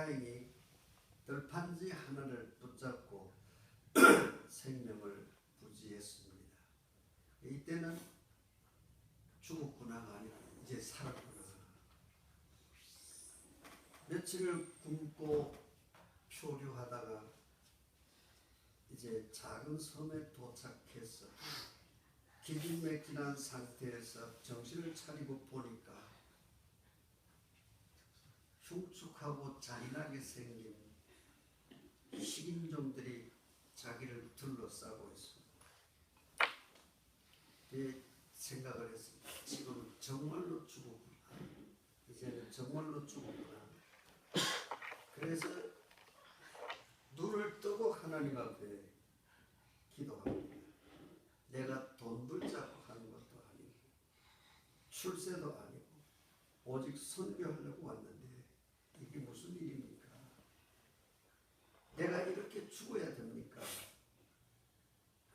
가인이 들판지 하나를 붙잡고 생명을 부지했습니다. 이때는 죽었구나가 아니라 이제 살았구나. 며칠을 굶고 표류하다가 이제 작은 섬에 도착해서 기진맥진한 상태에서 정신을 차리고 보니까 흉측하고 잔인하게 생긴 식인종들이 자기를 둘러싸고 있습니다. 생각을 했습니다. 지금 정말로 죽었구나. 이제는 정말로 죽었구나. 그래서 눈을 뜨고 하나님 앞에 기도합니다. 내가 돈 벌자고 하는 것도 아니고 출세도 아니고 오직 선교하려고 왔는데 이게 무슨 일입니까? 내가 이렇게 죽어야 됩니까?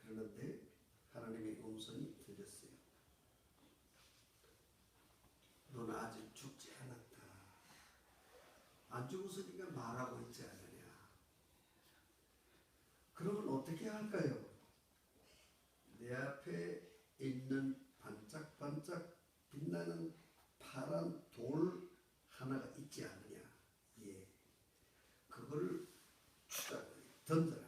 그러는데 하나님의 음성이 들렸어요. 너는 아직 죽지 않았다. 안 죽었으니까 말하고 있지 않느냐. 그러면 어떻게 할까요? 내 앞에 있는 반짝반짝 빛나는 파란 돌 하나가 있지 않느냐. 예. 그거를 던져라.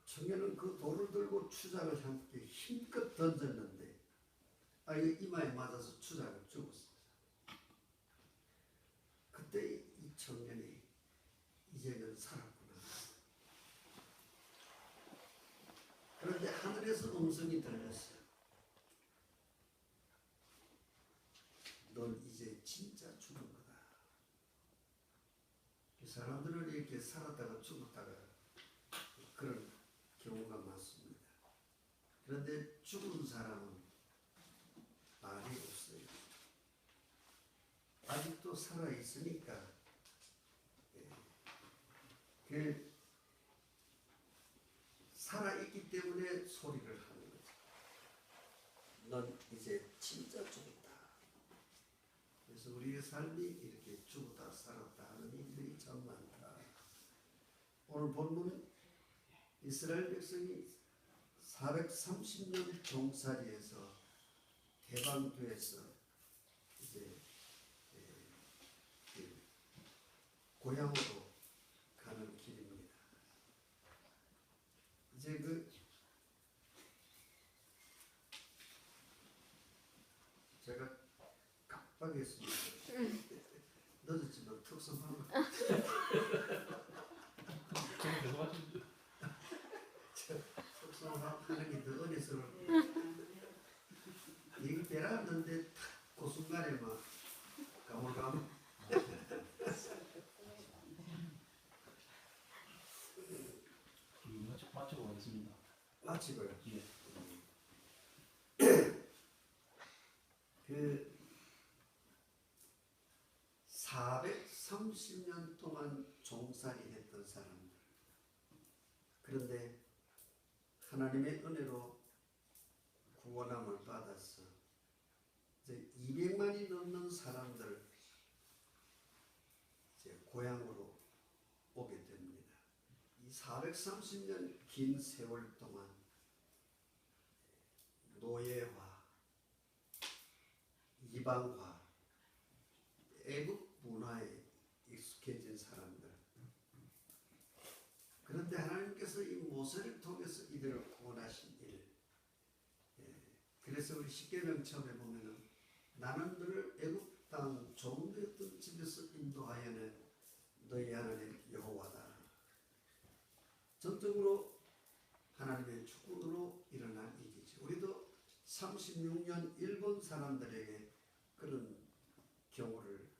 청년은 그 돌을 들고 추장을 함께 힘껏 던졌는데 이마에 맞아서 추장을 죽었습니다. 그때 이 청년이 이제는 살았구나. 그런데 하늘에서 음성이 들렸어요. 넌 이제 진짜 죽은 거다. 사람들은 이렇게 살았다가 죽었다가 그런 경우가 많습니다. 그런데 죽은 사람은 말이 없어요. 아직도 살아있으니까 살아있기 때문에 소리를 하는 거죠. 넌 이제 진짜 죽었다. 그래서 우리의 삶이 이렇게 죽었다 살았다 하는 일들이 참 많다. 오늘 본문은 이스라엘 백성이 430년 종살이에서 해방돼서 이제 고향으로 가는 길입니다. 이제 제가 깜빡했습니다. 늦었지만 특성하면 특성하는 게 더 은혜스러워. 얘기 배웠는데 그 순간에 막 가물가물. 마치고 가겠습니다. 마치고요. 예. 그 430년 동안 종살이 했던 사람들. 그런데 하나님의 은혜로 구원함을 받아서 이제 200만이 넘는 사람들 이제 고향으로 오게 됩니다. 이 430년 긴 세월 동안 노예화, 이방화, 애국 문화에 익숙해진 사람들. 그런데 하나님께서 이 모세를 통해서 이들을 구원하신 일. 그래서 우리 십계명 처음에 보면은 나는 너를 애국 땅 종되었던 집에서 인도하여는 너희 하나님 여호와다. 전적으로 하나님의 축복으로 일어난 일이죠. 우리도 36년 일본 사람들에게 그런 경우를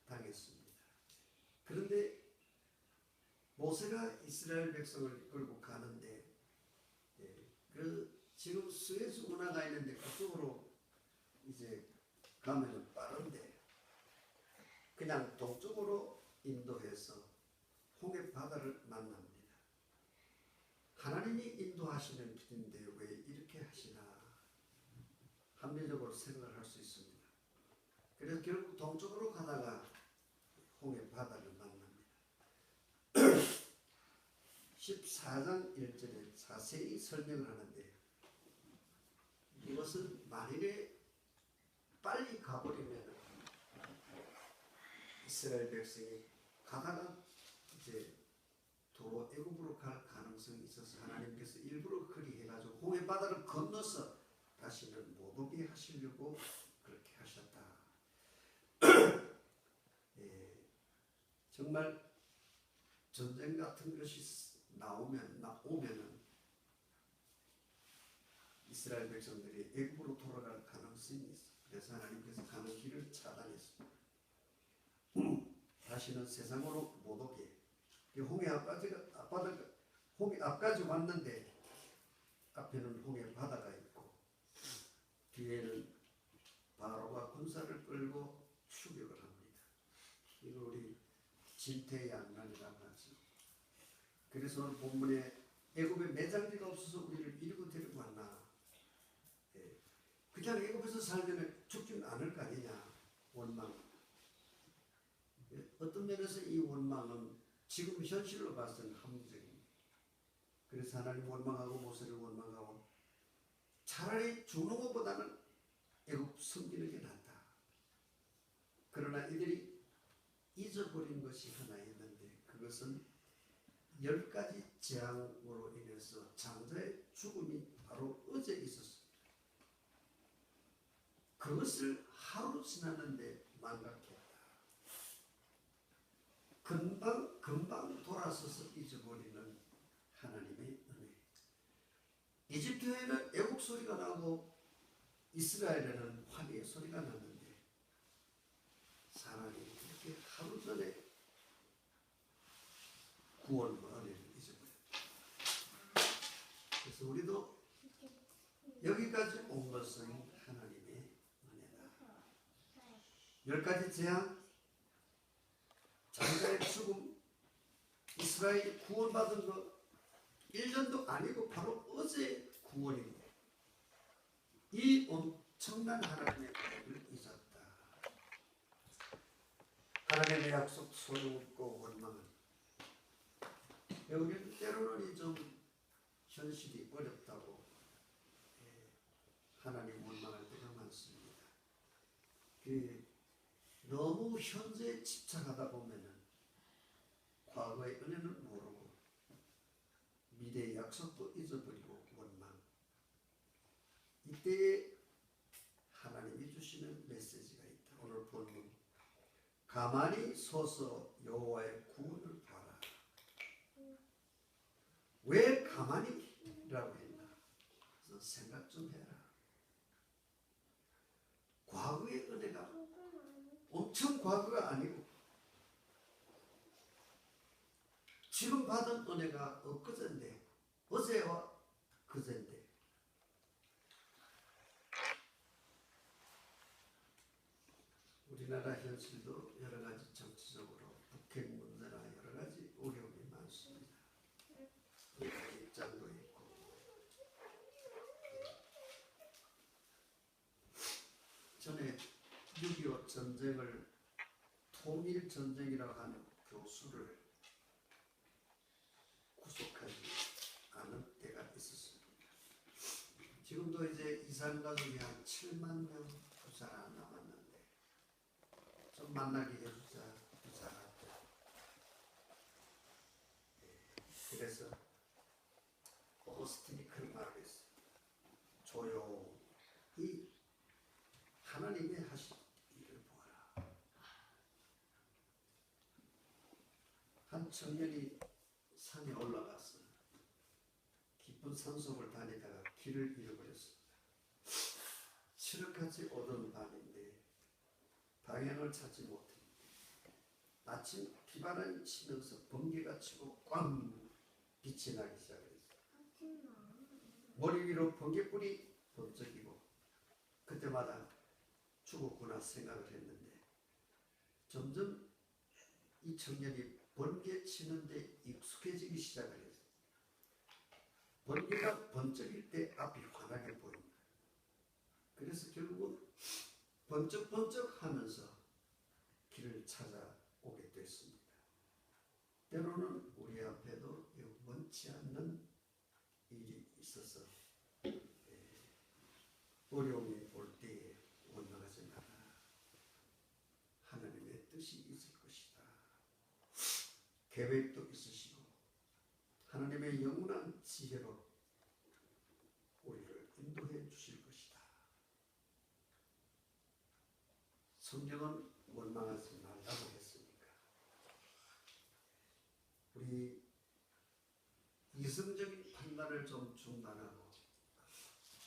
당했습니다. 그런데 모세가 이스라엘 백성을 이끌고 가는데 지금 스웨즈 운하가 있는데 그쪽으로 이제 가면은 빠른데 그냥 동쪽으로 인도해서 홍해 바다를 만납니다. 하나님이 인도하시는 길인데 왜 이렇게 하시나 합리적으로 생각을 할 수 있습니다. 그래서 결국 동쪽으로 가다가 홍해 바다를 만납니다. 14장 1절에 자세히 설명을 하는데 이것은 만일에 빨리 가버리면 이스라엘 백성이 가다가 이제 도로 애굽으로 갈 가능성이 있어서 하나님께서 일부러 그리 해가지고 홍해 바다를 건너서 다시는 못 오게 하시려고 그렇게 하셨다. 예, 정말 전쟁 같은 것이 오면은 이스라엘 백성들이 애굽으로 돌아갈 가능성이 있어. 그래서 하나님께서 가는 길을 차단했습니다. 다시는 세상으로 못 오게. 홍해 앞까지 왔는데 앞에는 홍해 바다가 있고 뒤에는 바로가 군사를 끌고 추격을 합니다. 이걸 우리 진퇴양난이라고 하죠. 그래서 오늘 본문에 애굽에 매장지가 없어서 우리를 이리고 데리고 왔나. 예. 그냥 애굽에서 살면 죽지는 않을 거 아니냐. 원망. 예. 어떤 면에서 이 원망은 지금 현실로 봐서는 함정입니다. 그래서 하나님 원망하고 모세를 원망하고 차라리 죽는 것보다는 애굽 섬기는 게 낫다. 그러나 이들이 잊어버린 것이 하나 있는데 그것은 10가지 재앙으로 인해서 장자의 죽음이 바로 어제 있었습니다. 그것을 하루 지났는데 망각했다. 금방 돌아서서 잊어버리는 하나님의 은혜. 이집트에는 애국 소리가 나고 이스라엘에는 환희의 소리가 났는데 사람이 이렇게 하루 전에 구원과 은혜를 잊어버렸다. 그래서 우리도 여기까지 온 것은 하나님의 은혜다. 10가지 재앙, 장자의 죽음, 이스라엘이 구원받은 것 1년도 아니고 바로 어제 구원입니다. 이 엄청난 하나님의 은혜를 잊었다. 하나님의 약속 소용없고 원망은 우리는 때로는 좀 현실이 어렵다고 하나님 원망할 때가 많습니다. 너무 현재에 집착하다 보면은 과거의 은혜는 모르고 미래의 약속도 잊어버리고 원망. 이때에 하나님이 주시는 메시지가 있다. 오늘 본문 가만히 서서 여호와의 구원을 봐라. 왜 가만히라고 했나? 그래서 생각 좀 해라. 과거의 은혜가 엄청 과거가 아니고 지금 받은 은혜가 엊그제인데 어제와 그제인데 우리나라 현실도 여러 가지 정치적으로 북핵 문제나 여러 가지 어려움이 많습니다. 입장도 있고 전에 6.25 전쟁을 통일전쟁이라고 하는 교수를 구속하지 않은 때가 있었습니다. 지금도 이제 이산가족이 한 7만 명 부자 남았는데 좀 만나게 해주자 부자가. 그래서 오스틴이 그런 말을 했어요. 조용히 하나님의 하신 일을 보아라. 한 청년이 산에 올라가서 깊은 산속을 다니다가 길을 잃어버렸습니다. 칠흑같이 어두운 밤인데 방향을 찾지 못했는데 마침 비바람이 치면서 번개가 치고 꽝 빛이 나기 시작했어요. 머리 위로 번개불이 번쩍이고 그때마다 죽었구나 생각을 했는데 점점 이 청년이 번개 치는데 익숙해지기 시작을 했어요. 번개가 번쩍일 때 앞이 환하게 보입니다. 그래서 결국은 번쩍번쩍 하면서 길을 찾아오게 됩니다. 때로는 우리 앞에도 원치 않는 일이 있어서 어려움이 올 때에 원망하지 마라. 하나님의 뜻이 있을 것이다. 계획도 있으시고 하나님의 영원한 지혜로 우리를 인도해 주실 것이다. 성경은 원망하지 말라고 했으니까 우리 이성적인 판단을 좀 중단하고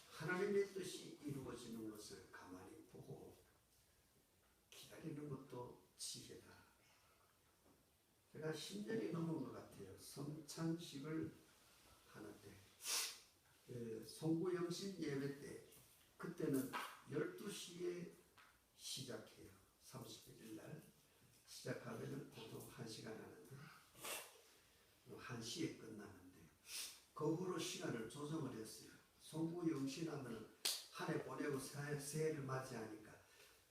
하나님의 뜻이 이루어지는 것을 가만히 보고 기다리는 것도 지혜다. 제가 10년이 넘은 것 같아요. 성찬식을 하는데 송구영신 예배 때 그때는 12시에 시작해요. 31일 날 시작하면 보통 1시간 하는데 1시에 끝나는데 그 후로 시간을 조정을 했어요. 송구영신하면 한 해 보내고 새해를 맞이하니까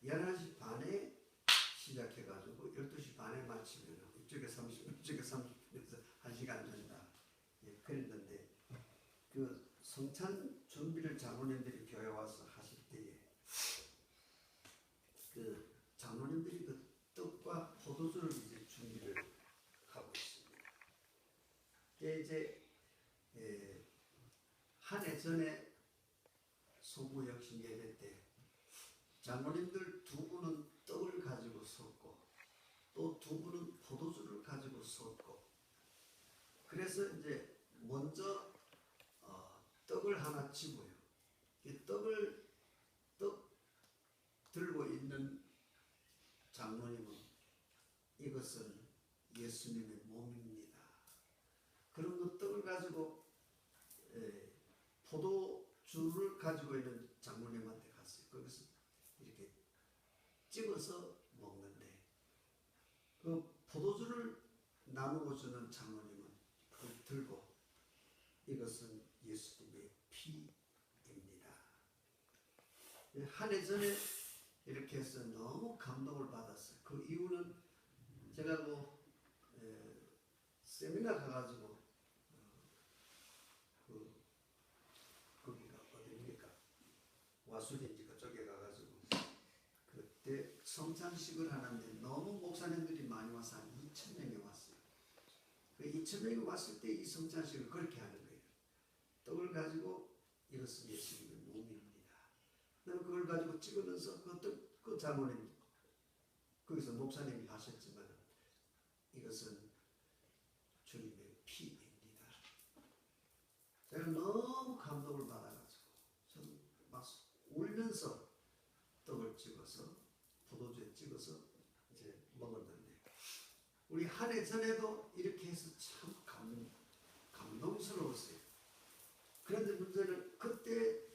11시 반에 시작해가지고 12시 반에 마치면 이쪽에 30분, 이쪽에 30분에서 1시간 된다. 예, 그랬는데 그 성찬 준비를 장로님들이 교회 와서 하실 때에 그 장로님들이 그 떡과 포도주를 이제 준비를 하고 있습니다. 이게 이제 한 해 전에 소구역신 예배 때 장로님들 두 분은 떡을 가지고 섰고 또 두 분은 포도주를 가지고 섰고 그래서 이제 먼저 떡을 하나 치고요. 이 떡 들고 있는 장로님은 이것은 예수님의 몸입니다. 그런 그 떡을 가지고 포도주를 가지고 있는 장로님한테 갔어요. 거기서 이렇게 찍어서 먹는데 그 포도주를 나누고 주는 장로님은 그걸 들고 이것은 예수님의 피입니다. 한 해 전에 이렇게 해서 너무 감동을 받았어요. 그 이유는 제가 뭐 세미나 가가지고 거기가 어디입니까? 와수리인지 그쪽에 가가지고 그때 성찬식을 하는데 너무 목사님들이 많이 와서 한 2,000명이 왔어요. 그 2,000명이 왔을 때 이 성찬식을 그렇게 하는 거예요. 떡을 가지고 이것은 예수님의 몸입니다. 그걸 가지고 찍으면서 그 장로님 거기서 목사님이 하셨지만 이것은 주님의 피입니다. 제가 너무 감동을 받아가지고 저는 막 울면서 떡을 찍어서 포도주에 찍어서 이제 먹었는데 우리 한 해 전에도 이렇게 해서 참 감동스러웠어요. 그런데 문제는 그때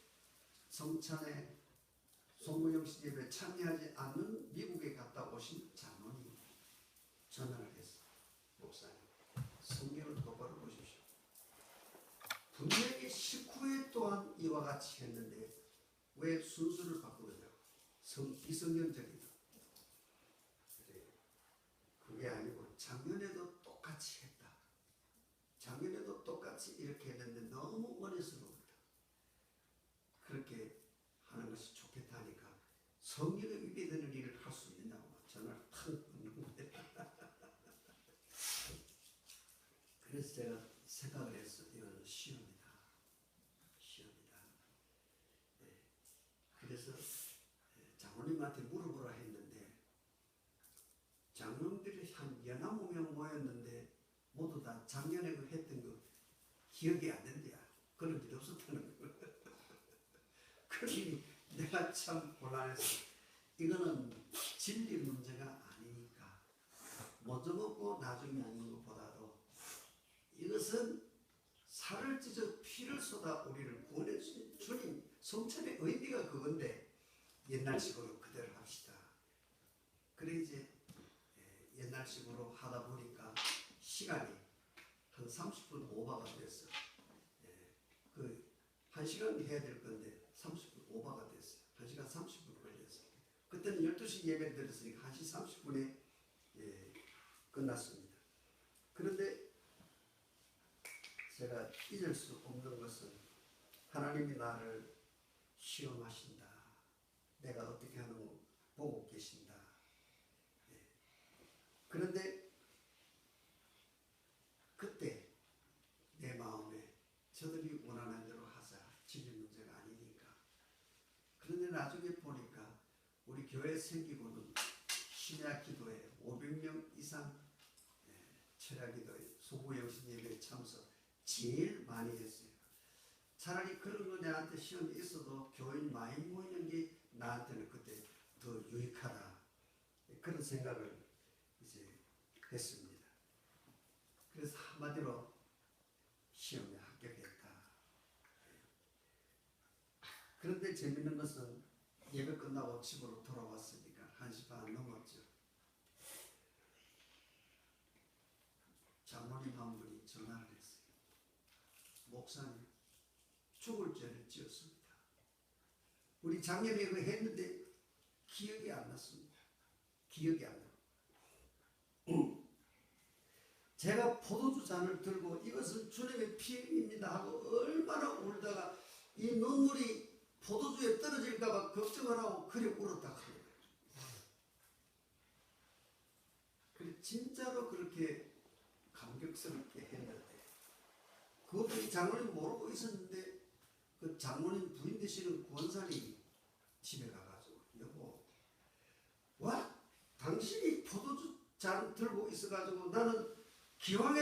성찬에 송구영신 예배에 참여하지 않는 미국에 갔다 오신 장로님이 전화를 했어요. 목사님, 성경을 똑바로 보십시오. 분명히 식후에 또한 이와 같이 했는데 왜 순서를 바꾸느냐고. 비성경적이다. 그게 아니고 작년에도 똑같이 했다. 작년에도 똑같이 이렇게 했는데 너무 어려스러웠다. 그렇게 하는 것이 좋겠다 하니까 성경에 위배되는 일을 할 수 있느냐고 전화를 탁 끊는 거예요. 그래서 제가 생각을 했어요. 이건 시험이다. 시험이다. 네. 그래서 장로님한테 물어보라 했는데 장로님들이 한 19명 모였는데 모두 다 작년에 그 했던 거 기억이 안 된대요. 그런 일 없었다는 거예요. 그러니 내가 참 곤란했어. 이거는 진리 문제가 아니니까 먼저 먹고 나중에 하는 것보다도 이것은 살을 찢어 피를 쏟아 우리를 구원해 주신 주님 성찬의 의미가 그건데 옛날식으로 그대로 합시다. 그래 이제 옛날식으로 하다 보니까 시간이 한 30분 오버가 됐어. 그 1시간 해야 될 건데 30분 오버가 됐어요. 1시간 30분 걸렸어요. 그때는 12시 예배를 드렸으니까 1시 30분에 끝났습니다. 그런데 제가 잊을 수 없는 것은 하나님이 나를 시험하신다. 내가 어떻게 하는 거 보고 계신다. 그런데 그때 내 마음에 저들이 원하는 대로 하자. 진리 문제가 아니니까. 그런데 나중에 보니까 우리 교회 생기고는 심야 기도에 500명 이상 철야 기도에 소구영신 예배에 참석 제일 많이 했어요. 차라리 그런 거 내한테 시험이 있어도 교인 많이 모이는 게 나한테는 그때 더 유익하다. 그런 생각을 이제 했습니다. 그래서 한마디로 시험에 합격했다. 그런데 재밌는 것은 예배 끝나고 집으로 돌아왔으니까 1시 반 넘었죠. 장로님 한 분이 전화를 했어요. 목사님, 죽을 죄를 지었습니다. 우리 작년에 그거 했는데 기억이 안 났습니다. 기억이 안 나요. 제가 포도주 잔을 들고 이것은 주님의 피입니다 하고 얼마나 울다가 이 눈물이 포도주에 떨어질까봐 걱정을 하고 그래 울었다가 그래 진짜로 그렇게 감격스럽게 했는데 그것도 이 장로님 모르고 있었는데 그 장로님 부인 되시는 구원사님이 집에 가가지고 여보 와 당신이 포도주 잔 들고 있어가지고 나는 기왕에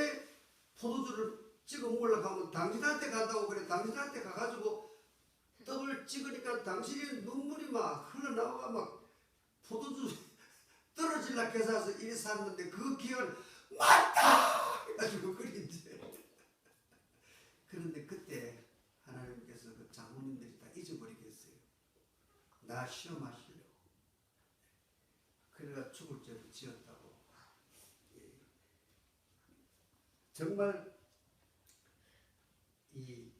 포도주를 찍어 먹으려고 하면 당신한테 간다고 그래. 당신한테 가가지고 떡을 찍으니까 당신이 눈물이 막 흘러나와 막 포도주 떨어질라 해서 이리 샀는데 그 기억을 맞다 해가지고 그랬지. 그런데 그때 하나님께서 그 장모님들이 다 잊어버리겠어요. 나 시험하시려고. 그래가 죽을 죄를 지었다고. 정말 이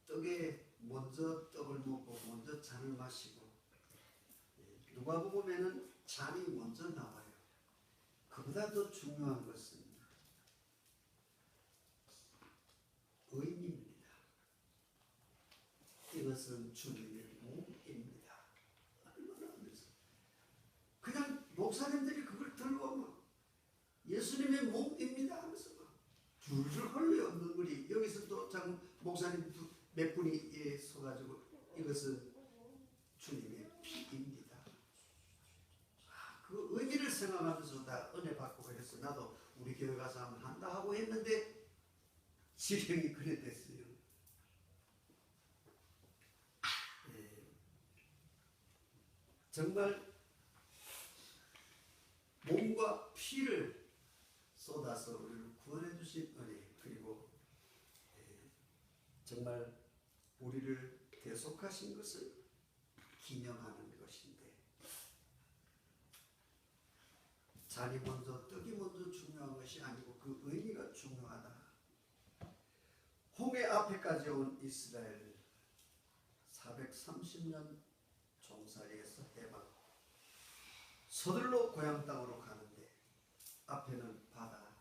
떡에 먼저 떡을 먹고 먼저 잔을 마시고 누가 보면은 잔이 먼저 나와요. 그보다 더 중요한 것은 의미입니다. 이것은 주님의 몸입니다. 얼마나 그래서 그냥 목사님들이 그걸 들고 막 예수님의 몸입니다 하면서 막 줄줄 흘려요 눈물이. 여기서 또 목사님 몇 분이 서가지고 이것은 주님의 피입니다. 그 의미를 생각하면서 다 은혜 받고 그랬어. 나도 우리 교회 가서 한번 한다 하고 했는데 실행이 그래 됐어요. 정말 몸과 피를 쏟아서 우리를 구원해 주신 은혜, 그리고 정말 우리를 대속하신 것을 기념하는 것인데 잔이 먼저 떡이 먼저 중요한 것이 아니고 그 의미가 중요하다. 홍해 앞에까지 온 이스라엘 430년 종살이에서 해방 서둘러 고향 땅으로 가는데 앞에는 바다,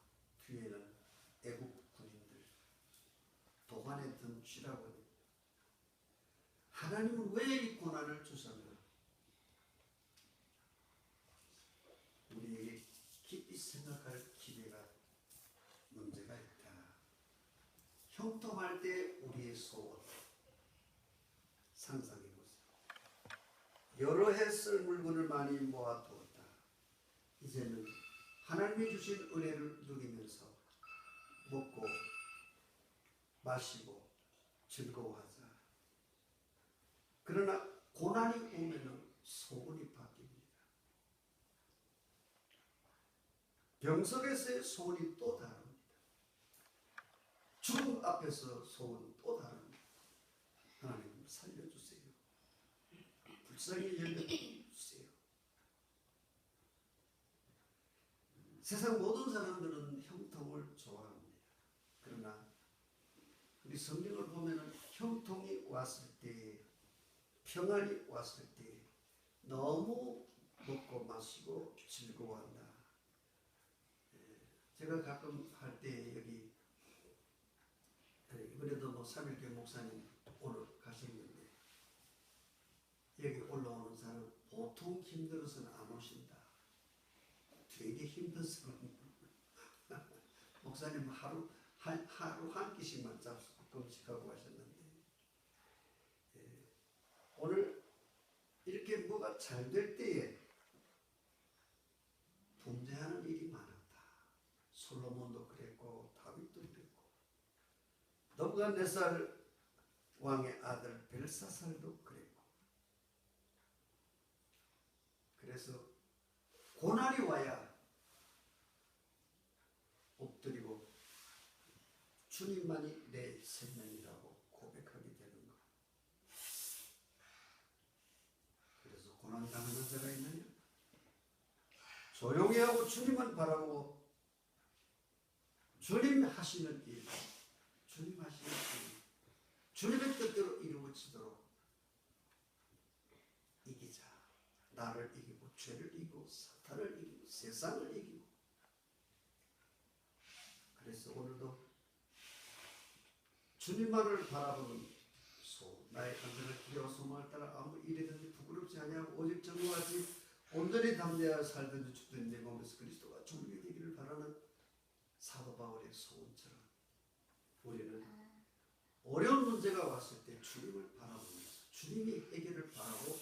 뒤에는 애국 군인들, 도관에 든 쥐라고니 하나님은 왜 이 고난을 주셨나? 우리에게 깊이 생각할 기회가 문제가 있다. 형통할 때 우리의 소원 상상해보세요. 여러 해 쓸 물건을 많이 모아두었다. 이제는 하나님이 주신 은혜를 누리면서 먹고 마시고 즐거워하자. 그러나 고난이 오면 소원이 바뀝니다. 병석에서의 소원이 또 다릅니다. 죽음 앞에서 소원은 또 다릅니다. 하나님 살려주세요. 불쌍히 열려주세요. 세상 모든 사람들은 형통을 좋아합니다. 그러나 우리 성경을 보면 형통이 왔을 때, 평안이 왔을 때 너무 먹고 마시고 즐거워한다. 제가 가끔 할 때 여기 이번에도 뭐 3일교회 목사님 오늘 가셨는데 여기 올라오는 사람 보통 힘들어서는 안 오신다. 되게 힘들어서 목사님 하루 한 끼씩만 금식하고 하셨는데 오늘 이렇게 뭐가 잘 될 때에 분재하는 일이 많았다. 솔로몬도 그랬고 다윗도 그랬고 느부갓네살 왕의 아들 벨사살도 그랬고 그래서 고난이 와야 엎드리고 주님만이 내 생명이라고 고백하게 되는 것. 그래서 고난 당하는 자가 있느냐? 조용히 하고 주님만 바라보고 주님 하시는 일, 주님 하시는 일, 주님의 뜻대로 이루어지도록 이기자. 나를 이기고 죄를 이기고 사탄을 이기고 세상을 이기고. 그래서 오늘도 주님만을 바라보는 나의 간절한 기도와 소망을 따라 아무 일이든지 부끄럽지 아니하고 오직 정오같이 온전히 담대하여 살든지 죽든지 내 몸에서 그리스도가 존귀 되기를 바라는 사도 바울의 소원처럼 우리는 어려운 문제가 왔을 때 주님을 바라보면서 주님이 해결을 바라고